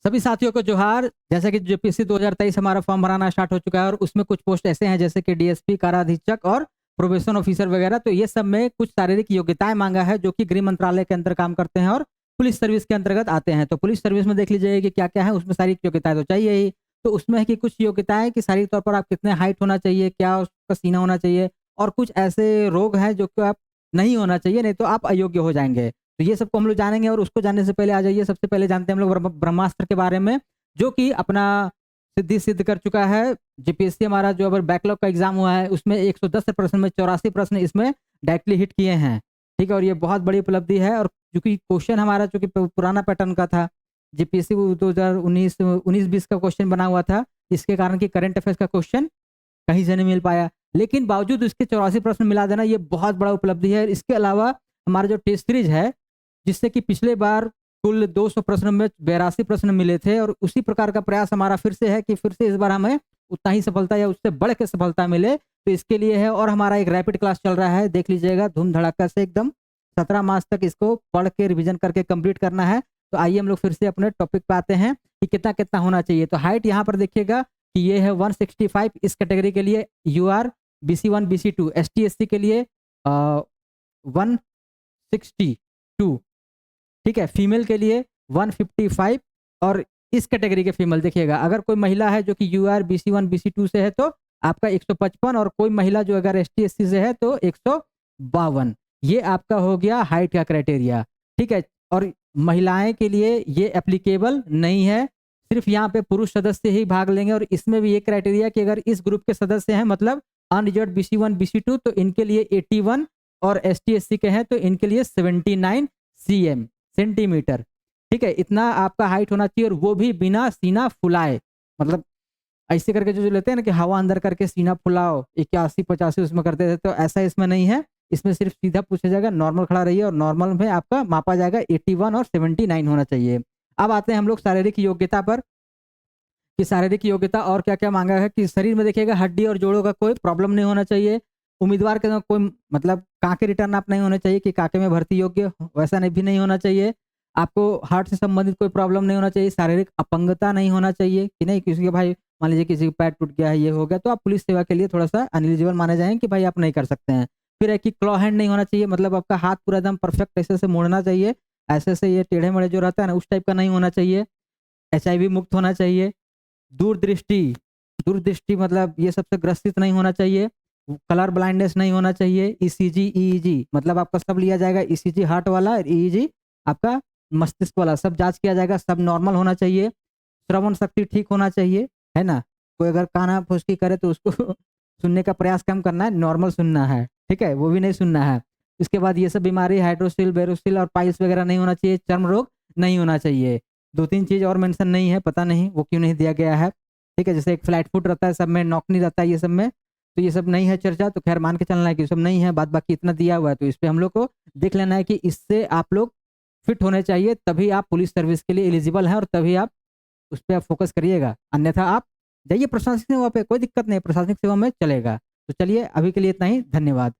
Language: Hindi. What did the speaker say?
सभी साथियों को जोहार। जैसा कि जेपीएससी 2023 हमारा फॉर्म भराना स्टार्ट हो चुका है और उसमें कुछ पोस्ट ऐसे हैं जैसे कि डीएसपी, कारा अधीक्षक और प्रोबेशन ऑफिसर वगैरह। तो ये सब में कुछ शारीरिक योग्यताएं मांगा है जो कि गृह मंत्रालय के अंदर काम करते हैं और पुलिस सर्विस के अंतर्गत आते हैं। तो पुलिस सर्विस में देख लीजिए कि क्या क्या है, उसमें शारीरिक योग्यताएं तो चाहिए ही। तो उसमें है कि कुछ योग्यताएं कि शारीरिक तौर पर आप कितने हाइट होना चाहिए, क्या उसका सीना होना चाहिए, और कुछ ऐसे रोग हैं जो कि आप नहीं होना चाहिए, नहीं तो आप अयोग्य हो जाएंगे। तो ये सबको हम लोग जानेंगे और उसको जानने से पहले आ जाइए, सबसे पहले जानते हैं हम लोग ब्रह्मास्त्र के बारे में, जो कि अपना सिद्धि सिद्ध कर चुका है। जीपीएससी हमारा जो अगर बैकलॉग का एग्जाम हुआ है उसमें 110 प्रश्न में 84 प्रश्न इसमें डायरेक्टली हिट किए हैं। ठीक है, और ये बहुत बड़ी उपलब्धि है। और क्योंकि क्वेश्चन हमारा चूंकि पुराना पैटर्न का था, जीपीएससी 2019-20 का क्वेश्चन बना हुआ था, इसके कारण कि करंट अफेयर्स का क्वेश्चन कहीं से नहीं मिल पाया, लेकिन बावजूद इसके 84 प्रश्न मिला देना ये बहुत बड़ा उपलब्धि है। इसके अलावा हमारा जो टेस्ट सीरीज है, जिससे कि पिछले बार कुल 200 प्रश्न में 82 प्रश्न मिले थे, और उसी प्रकार का प्रयास हमारा फिर से है कि फिर से इस बार हमें उतना ही सफलता या उससे बढ़ के सफलता मिले। तो इसके लिए है, और हमारा एक रैपिड क्लास चल रहा है, देख लीजिएगा धूम धड़ाका से एकदम 17 मार्च तक इसको पढ़ के रिवीजन करके कंप्लीट करना है। तो आइए हम लोग फिर से अपने टॉपिक पे आते हैं कि कितना कितना होना चाहिए। तो हाइट यहाँ पर देखिएगा कि ये है 165 इस कैटेगरी के लिए, यूआर BC1 BC2, ST SC के लिए 162, ठीक है, फीमेल के लिए 155। और इस कैटेगरी के फीमेल देखिएगा, अगर कोई महिला है जो कि यूआर BC1 BC2 से है तो आपका 155, और कोई महिला जो अगर ST SC से है तो 152। ये आपका हो गया हाइट का क्राइटेरिया, ठीक है। और महिलाएं के लिए ये एप्लीकेबल नहीं है, सिर्फ यहाँ पे पुरुष सदस्य ही भाग लेंगे। और इसमें भी ये क्राइटेरिया कि अगर इस ग्रुप के सदस्य हैं, मतलब अनरिजर्व BC1 BC2, तो इनके लिए 81, और ST SC के हैं तो इनके लिए 79 cm सेंटीमीटर, ठीक है, इतना आपका हाइट होना चाहिए। और वो भी बिना सीना फुलाए, मतलब ऐसे करके जो लेते हैं ना कि हवा अंदर करके सीना फुलाओ, 81-85 उसमें करते थे, तो ऐसा इसमें नहीं है। इसमें सिर्फ सीधा पूछा जाएगा, नॉर्मल खड़ा रहिए, और नॉर्मल में आपका मापा जाएगा 81 और 79 होना चाहिए। अब आते हैं हम लोग शारीरिक योग्यता पर कि शारीरिक योग्यता और क्या क्या मांगा है। कि शरीर में देखिएगा हड्डी और जोड़ों का कोई प्रॉब्लम नहीं होना चाहिए। उम्मीदवार के कोई मतलब कांके रिटर्न आप नहीं होने चाहिए कि कांके में भर्ती योग्य, वैसा नहीं भी नहीं होना चाहिए। आपको हार्ट से संबंधित कोई प्रॉब्लम नहीं होना चाहिए। शारीरिक अपंगता नहीं होना चाहिए कि नहीं किसी के भाई मान लीजिए किसी का पैर टूट गया है, ये हो गया, तो आप पुलिस सेवा के लिए थोड़ा सा अनएलिजिबल माने जाएंगे कि भाई आप नहीं कर सकते हैं। फिर है कि क्लॉ हैंड नहीं होना चाहिए, मतलब आपका हाथ पूरा एकदम परफेक्ट ऐसे से मोड़ना चाहिए, ऐसे से ये टेढ़े मेढ़े जो रहता है ना उस टाइप का नहीं होना चाहिए। HIV मुक्त होना चाहिए। दूरदृष्टि, दूरदृष्टि मतलब ये सबसे ग्रसित नहीं होना चाहिए। कलर ब्लाइंडनेस नहीं होना चाहिए। ECG EEG मतलब आपका सब लिया जाएगा, ECG हार्ट वाला, EEG आपका मस्तिष्क वाला, सब जांच किया जाएगा, सब नॉर्मल होना चाहिए। श्रवण शक्ति ठीक होना चाहिए, है ना। कोई अगर काना फुसकी करे तो उसको सुनने का प्रयास कम करना है, नॉर्मल सुनना है, ठीक है, वो भी नहीं सुनना है। इसके बाद ये सब बीमारी हाइड्रोसिल, बेरोसिल और पाइल्स वगैरह नहीं होना चाहिए। चर्म रोग नहीं होना चाहिए। 2-3 चीज और मेंशन नहीं है, पता नहीं वो क्यों नहीं दिया गया है, ठीक है। जैसे एक फ्लैट फुट रहता है, सब में नॉकनी रहता है, ये सब में तो ये सब नहीं है चर्चा, तो खैर मान के चलना है कि सब नहीं है। बात बाकी इतना दिया हुआ है, तो इस पे हम लोग को देख लेना है कि इससे आप लोग फिट होने चाहिए, तभी आप पुलिस सर्विस के लिए एलिजिबल हैं, और तभी आप उस पर आप फोकस करिएगा। अन्यथा आप जाइए प्रशासनिक सेवा पे, कोई दिक्कत नहीं, प्रशासनिक सेवा में चलेगा। तो चलिए अभी के लिए इतना ही, धन्यवाद।